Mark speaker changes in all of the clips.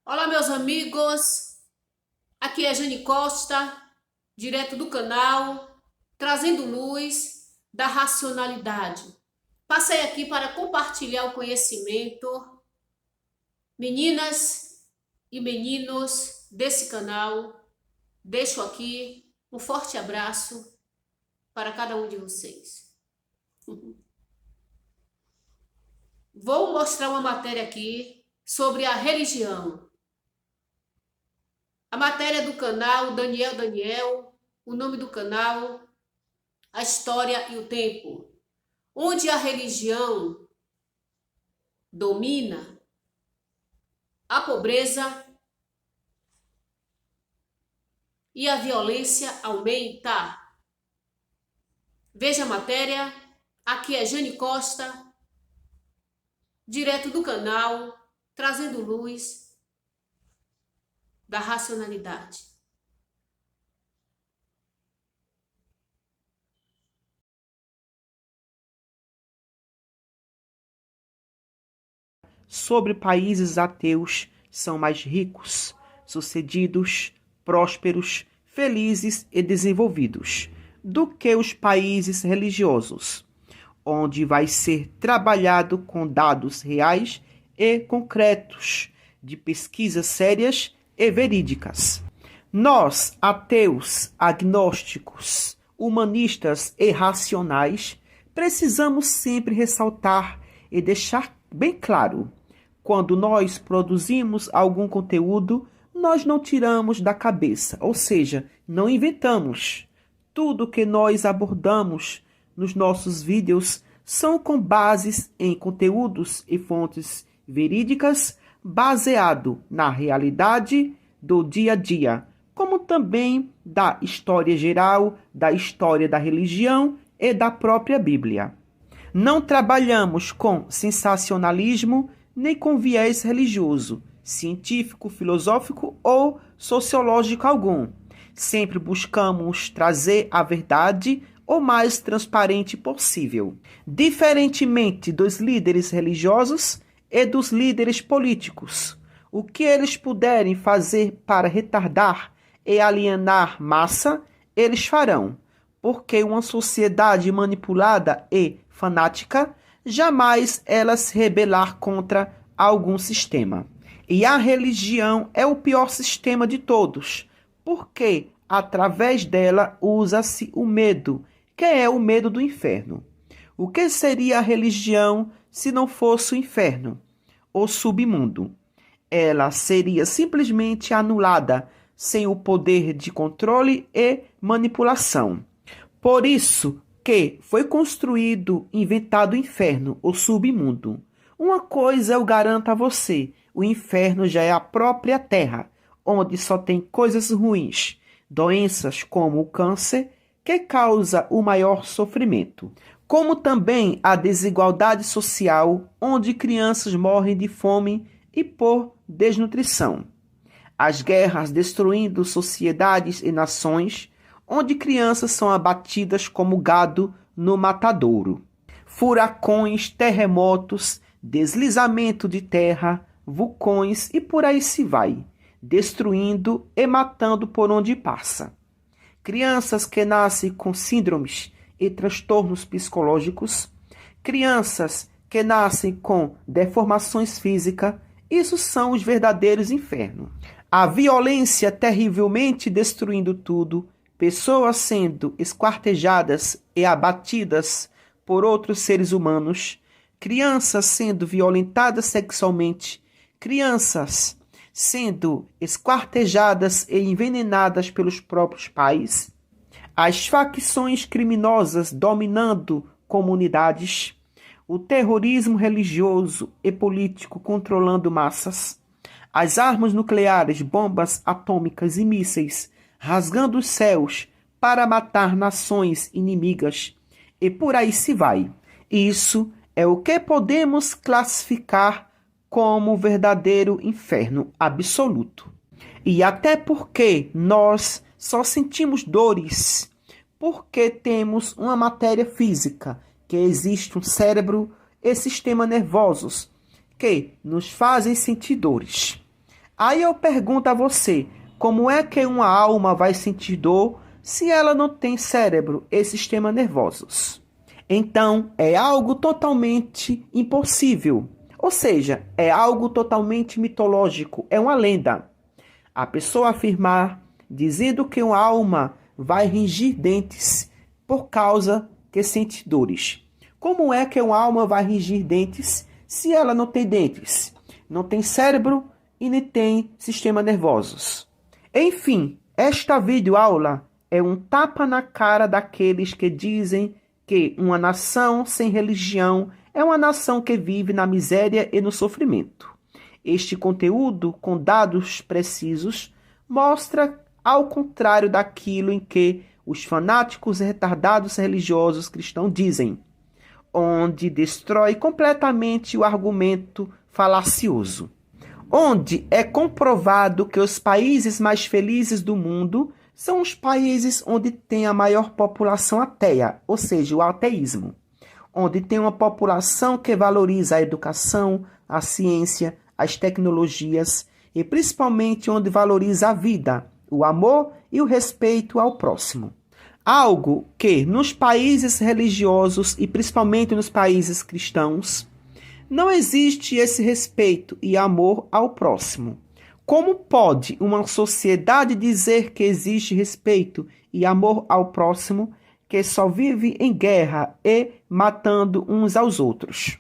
Speaker 1: Olá, meus amigos. Aqui é Jane Costa, direto do canal, trazendo luz da racionalidade. Passei aqui para compartilhar o conhecimento. Meninas e meninos desse canal, deixo aqui um forte abraço para cada um de vocês. Vou mostrar uma matéria aqui sobre a religião. A matéria do canal Daniel, o nome do canal, a história e o tempo, onde a religião domina, a pobreza e a violência aumenta. Veja a matéria, aqui é Jane Costa, direto do canal, trazendo luz da racionalidade.
Speaker 2: Sobre países ateus são mais ricos, sucedidos, prósperos, felizes e desenvolvidos do que os países religiosos, onde vai ser trabalhado com dados reais e concretos, de pesquisas sérias e verídicas. Nós, ateus, agnósticos, humanistas e racionais, precisamos sempre ressaltar e deixar bem claro: quando nós produzimos algum conteúdo, nós não tiramos da cabeça, ou seja, não inventamos. Tudo que nós abordamos nos nossos vídeos são com bases em conteúdos e fontes verídicas, baseado na realidade do dia a dia, como também da história geral, da história da religião e da própria Bíblia. Não trabalhamos com sensacionalismo nem com viés religioso, científico, filosófico ou sociológico algum. Sempre buscamos trazer a verdade o mais transparente possível. Diferentemente dos líderes religiosos e dos líderes políticos, o que eles puderem fazer para retardar e alienar massa, eles farão, porque uma sociedade manipulada e fanática jamais ela se rebelar contra algum sistema. E a religião é o pior sistema de todos, porque através dela usa-se o medo, que é o medo do inferno. O que seria a religião se não fosse o inferno, o submundo? Ela seria simplesmente anulada, sem o poder de controle e manipulação. Por isso que foi construído, inventado o inferno, o submundo. Uma coisa eu garanto a você: o inferno já é a própria terra, onde só tem coisas ruins, doenças como o câncer, que causa o maior sofrimento, como também a desigualdade social, onde crianças morrem de fome e por desnutrição. As guerras destruindo sociedades e nações, onde crianças são abatidas como gado no matadouro. Furacões, terremotos, deslizamento de terra, vulcões e por aí se vai, destruindo e matando por onde passa. Crianças que nascem com síndromes e transtornos psicológicos, crianças que nascem com deformações físicas, isso são os verdadeiros infernos. A violência terrivelmente destruindo tudo, pessoas sendo esquartejadas e abatidas por outros seres humanos, crianças sendo violentadas sexualmente, crianças sendo esquartejadas e envenenadas pelos próprios pais, as facções criminosas dominando comunidades, o terrorismo religioso e político controlando massas, as armas nucleares, bombas atômicas e mísseis rasgando os céus para matar nações inimigas, e por aí se vai. Isso é o que podemos classificar como verdadeiro inferno absoluto. E até porque nós só sentimos dores porque temos uma matéria física, que existe um cérebro e sistema nervosos que nos fazem sentir dores. Aí eu pergunto a você, como é que uma alma vai sentir dor se ela não tem cérebro e sistema nervosos? Então, é algo totalmente impossível. Ou seja, é algo totalmente mitológico, é uma lenda. A pessoa afirmar, dizendo que uma alma vai ranger dentes por causa que sente dores. Como é que uma alma vai ranger dentes se ela não tem dentes, não tem cérebro e nem tem sistema nervosos? Enfim, esta videoaula é um tapa na cara daqueles que dizem que uma nação sem religião é uma nação que vive na miséria e no sofrimento. Este conteúdo, com dados precisos, mostra ao contrário daquilo em que os fanáticos e retardados religiosos cristãos dizem, onde destrói completamente o argumento falacioso, onde é comprovado que os países mais felizes do mundo são os países onde tem a maior população ateia, ou seja, o ateísmo, onde tem uma população que valoriza a educação, a ciência, as tecnologias e principalmente onde valoriza a vida, o amor e o respeito ao próximo. Algo que nos países religiosos e principalmente nos países cristãos não existe esse respeito e amor ao próximo. Como pode uma sociedade dizer que existe respeito e amor ao próximo que só vive em guerra e matando uns aos outros?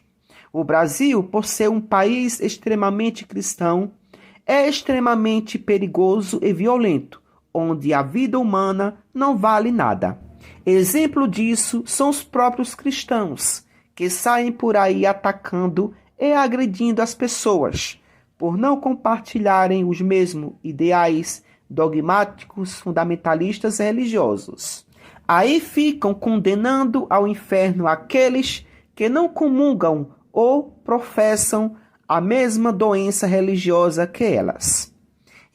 Speaker 2: O Brasil, por ser um país extremamente cristão, é extremamente perigoso e violento, onde a vida humana não vale nada. Exemplo disso são os próprios cristãos, que saem por aí atacando e agredindo as pessoas, por não compartilharem os mesmos ideais dogmáticos, fundamentalistas e religiosos. Aí ficam condenando ao inferno aqueles que não comungam ou professam a mesma doença religiosa que elas.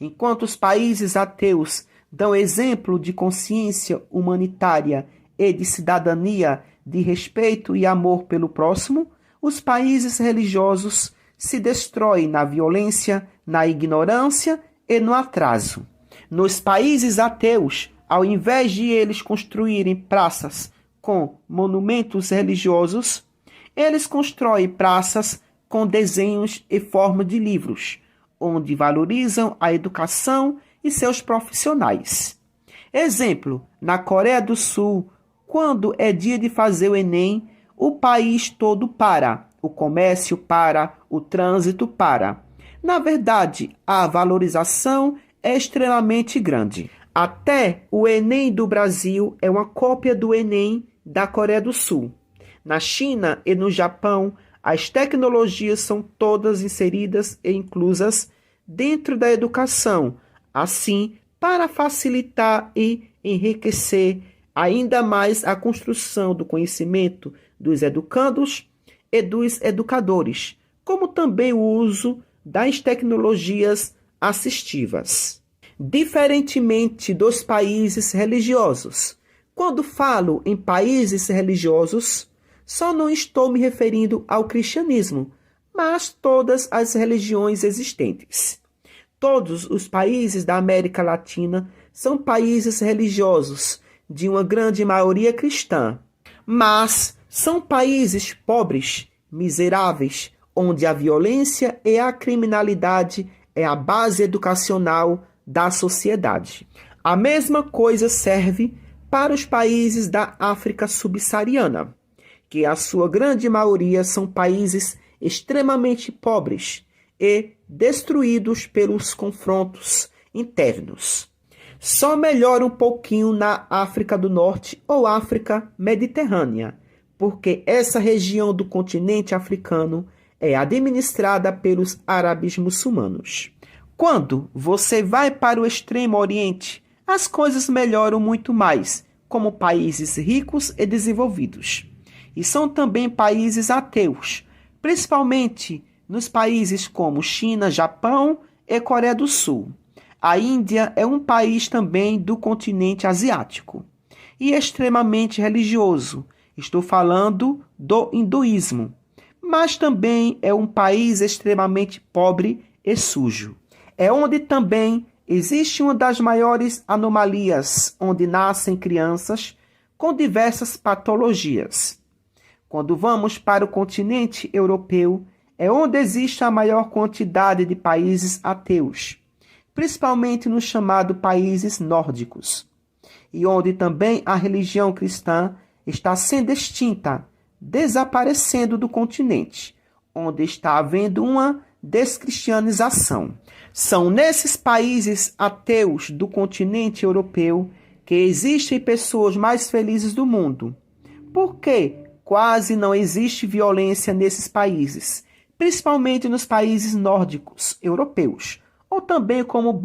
Speaker 2: Enquanto os países ateus dão exemplo de consciência humanitária e de cidadania, de respeito e amor pelo próximo, os países religiosos se destroem na violência, na ignorância e no atraso. Nos países ateus, ao invés de eles construírem praças com monumentos religiosos, eles constroem praças com desenhos e forma de livros, onde valorizam a educação e seus profissionais. Exemplo, na Coreia do Sul, quando é dia de fazer o Enem, o país todo para, o comércio para, o trânsito para. Na verdade, a valorização é extremamente grande. Até o Enem do Brasil é uma cópia do Enem da Coreia do Sul. Na China e no Japão, as tecnologias são todas inseridas e inclusas dentro da educação, assim, para facilitar e enriquecer ainda mais a construção do conhecimento dos educandos e dos educadores, como também o uso das tecnologias assistivas. Diferentemente dos países religiosos, quando falo em países religiosos, só não estou me referindo ao cristianismo, mas todas as religiões existentes. Todos os países da América Latina são países religiosos, de uma grande maioria cristã, mas são países pobres, miseráveis, onde a violência e a criminalidade é a base educacional da sociedade. A mesma coisa serve para os países da África subsaariana, que a sua grande maioria são países extremamente pobres e destruídos pelos confrontos internos. Só melhora um pouquinho na África do Norte ou África Mediterrânea, porque essa região do continente africano é administrada pelos árabes muçulmanos. Quando você vai para o Extremo Oriente, as coisas melhoram muito mais, como países ricos e desenvolvidos. E são também países ateus, principalmente nos países como China, Japão e Coreia do Sul. A Índia é um país também do continente asiático e extremamente religioso. Estou falando do hinduísmo, mas também é um país extremamente pobre e sujo. É onde também existe uma das maiores anomalias, onde nascem crianças com diversas patologias. Quando vamos para o continente europeu, é onde existe a maior quantidade de países ateus, principalmente nos chamados países nórdicos, e onde também a religião cristã está sendo extinta, desaparecendo do continente, onde está havendo uma descristianização. São nesses países ateus do continente europeu que existem pessoas mais felizes do mundo. Por quê? Quase não existe violência nesses países, principalmente nos países nórdicos europeus, ou também como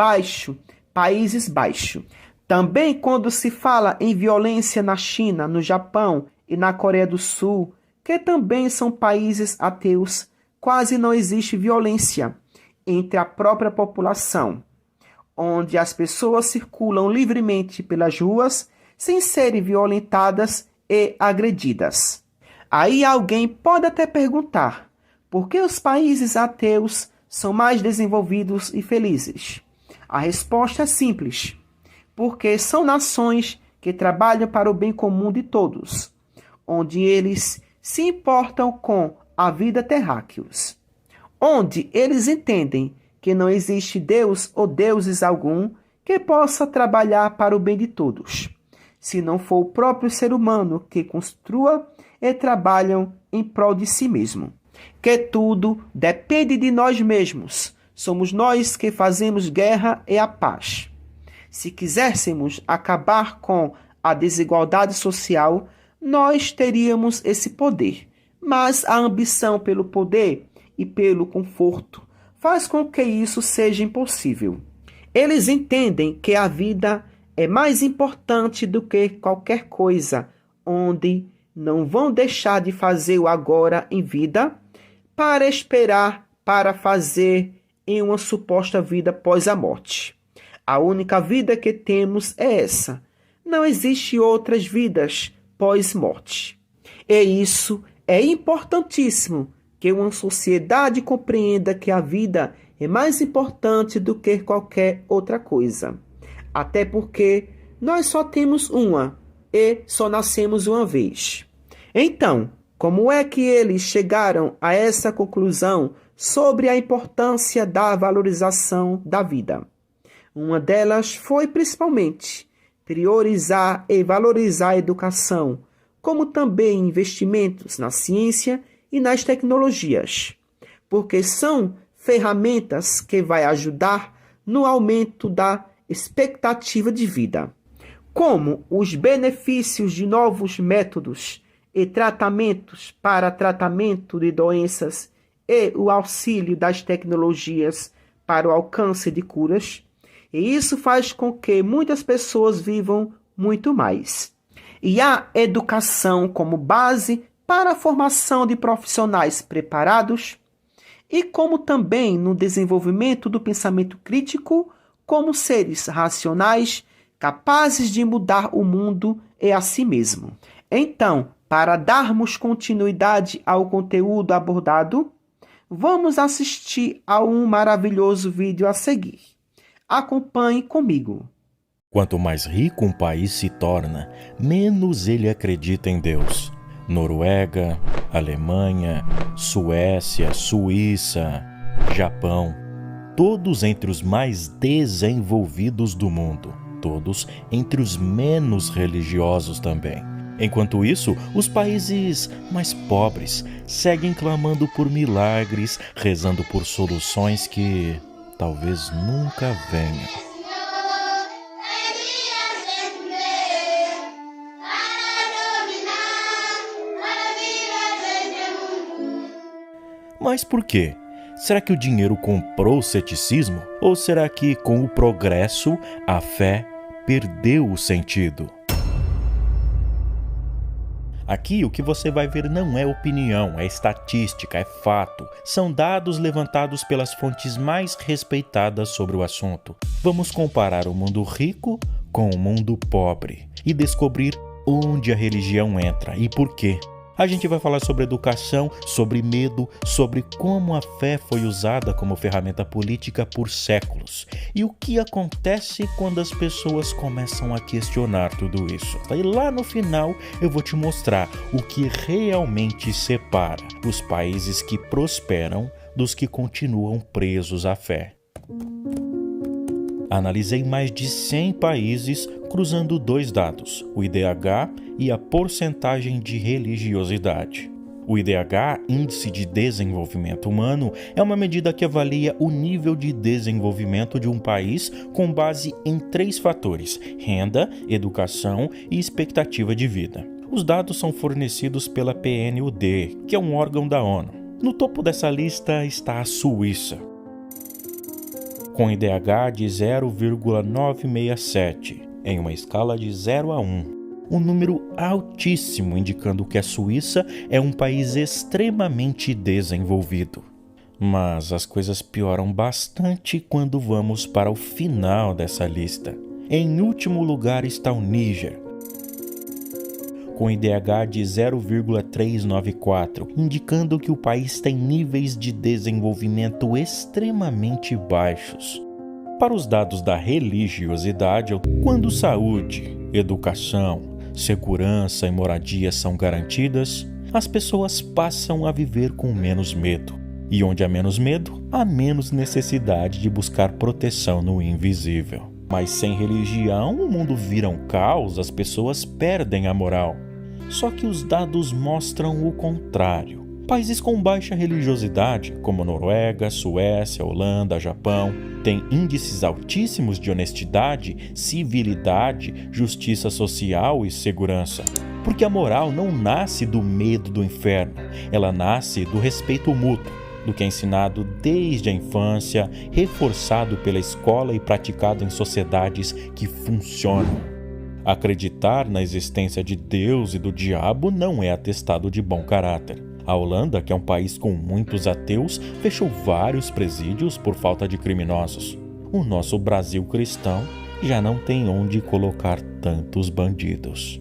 Speaker 2: países baixos. Também quando se fala em violência na China, no Japão e na Coreia do Sul, que também são países ateus, quase não existe violência entre a própria população, onde as pessoas circulam livremente pelas ruas sem serem violentadas e agredidas. Aí alguém pode até perguntar, por que os países ateus são mais desenvolvidos e felizes? A resposta é simples, porque são nações que trabalham para o bem comum de todos, onde eles se importam com a vida terráqueos, onde eles entendem que não existe Deus ou deuses algum que possa trabalhar para o bem de todos, se não for o próprio ser humano que construa e trabalham em prol de si mesmo. Que tudo depende de nós mesmos. Somos nós que fazemos guerra e a paz. Se quiséssemos acabar com a desigualdade social, nós teríamos esse poder. Mas a ambição pelo poder e pelo conforto faz com que isso seja impossível. Eles entendem que a vida é mais importante do que qualquer coisa, onde não vão deixar de fazer o agora em vida para esperar para fazer em uma suposta vida após a morte. A única vida que temos é essa. Não existe outras vidas pós-morte. E isso é importantíssimo, que uma sociedade compreenda que a vida é mais importante do que qualquer outra coisa. Até porque nós só temos uma e só nascemos uma vez. Então, como é que eles chegaram a essa conclusão sobre a importância da valorização da vida? Uma delas foi principalmente priorizar e valorizar a educação, como também investimentos na ciência e nas tecnologias, porque são ferramentas que vai ajudar no aumento da expectativa de vida, como os benefícios de novos métodos e tratamentos para tratamento de doenças e o auxílio das tecnologias para o alcance de curas, e isso faz com que muitas pessoas vivam muito mais. E a educação como base para a formação de profissionais preparados e como também no desenvolvimento do pensamento crítico como seres racionais capazes de mudar o mundo e a si mesmo. Então, para darmos continuidade ao conteúdo abordado, vamos assistir a um maravilhoso vídeo a seguir. Acompanhe comigo.
Speaker 3: Quanto mais rico um país se torna, menos ele acredita em Deus. Noruega, Alemanha, Suécia, Suíça, Japão, todos entre os mais desenvolvidos do mundo, todos entre os menos religiosos também. Enquanto isso, os países mais pobres seguem clamando por milagres, rezando por soluções que talvez nunca venham. Mas por quê? Será que o dinheiro comprou o ceticismo? Ou será que, com o progresso, a fé perdeu o sentido? Aqui o que você vai ver não é opinião, é estatística, é fato. São dados levantados pelas fontes mais respeitadas sobre o assunto. Vamos comparar o mundo rico com o mundo pobre e descobrir onde a religião entra e por quê. A gente vai falar sobre educação, sobre medo, sobre como a fé foi usada como ferramenta política por séculos e o que acontece quando as pessoas começam a questionar tudo isso. E lá no final eu vou te mostrar o que realmente separa os países que prosperam dos que continuam presos à fé. Analisei mais de 100 países cruzando dois dados, o IDH e a porcentagem de religiosidade. O IDH, Índice de Desenvolvimento Humano, é uma medida que avalia o nível de desenvolvimento de um país com base em 3 fatores: renda, educação e expectativa de vida. Os dados são fornecidos pela PNUD, que é um órgão da ONU. No topo dessa lista está a Suíça, com IDH de 0,967, em uma escala de 0 a 1. Um número altíssimo, indicando que a Suíça é um país extremamente desenvolvido. Mas as coisas pioram bastante quando vamos para o final dessa lista. Em último lugar está o Níger, com IDH de 0,394, indicando que o país tem níveis de desenvolvimento extremamente baixos. Para os dados da religiosidade, quando saúde, educação, segurança e moradia são garantidas, as pessoas passam a viver com menos medo. E onde há menos medo, há menos necessidade de buscar proteção no invisível. Mas sem religião, o mundo vira um caos, as pessoas perdem a moral. Só que os dados mostram o contrário. Países com baixa religiosidade, como Noruega, Suécia, Holanda, Japão, têm índices altíssimos de honestidade, civilidade, justiça social e segurança. Porque a moral não nasce do medo do inferno, ela nasce do respeito mútuo, do que é ensinado desde a infância, reforçado pela escola e praticado em sociedades que funcionam. Acreditar na existência de Deus e do diabo não é atestado de bom caráter. A Holanda, que é um país com muitos ateus, fechou vários presídios por falta de criminosos. O nosso Brasil cristão já não tem onde colocar tantos bandidos.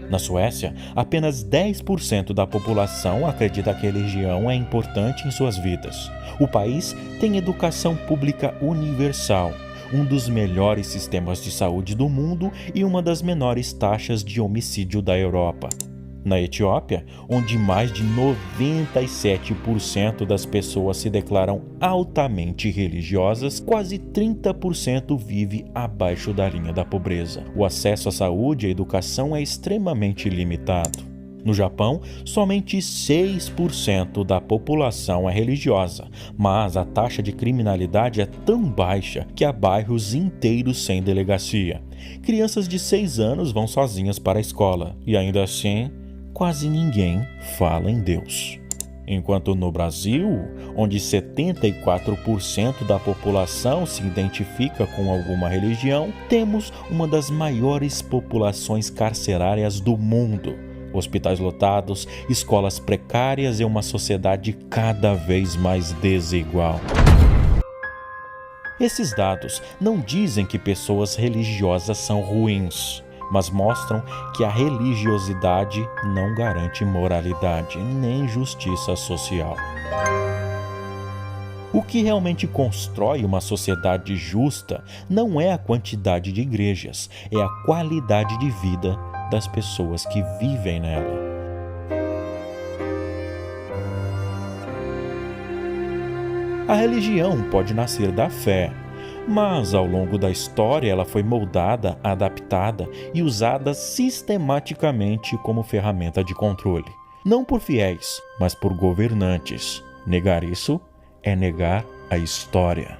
Speaker 3: Na Suécia, apenas 10% da população acredita que a religião é importante em suas vidas. O país tem educação pública universal, um dos melhores sistemas de saúde do mundo e uma das menores taxas de homicídio da Europa. Na Etiópia, onde mais de 97% das pessoas se declaram altamente religiosas, quase 30% vive abaixo da linha da pobreza. O acesso à saúde e à educação é extremamente limitado. No Japão, somente 6% da população é religiosa, mas a taxa de criminalidade é tão baixa que há bairros inteiros sem delegacia. Crianças de 6 anos vão sozinhas para a escola e ainda assim, quase ninguém fala em Deus. Enquanto no Brasil, onde 74% da população se identifica com alguma religião, temos uma das maiores populações carcerárias do mundo. Hospitais lotados, escolas precárias e uma sociedade cada vez mais desigual. Esses dados não dizem que pessoas religiosas são ruins, mas mostram que a religiosidade não garante moralidade nem justiça social. O que realmente constrói uma sociedade justa não é a quantidade de igrejas, é a qualidade de vida das pessoas que vivem nela. A religião pode nascer da fé, mas ao longo da história ela foi moldada, adaptada e usada sistematicamente como ferramenta de controle. Não por fiéis, mas por governantes. Negar isso é negar a história.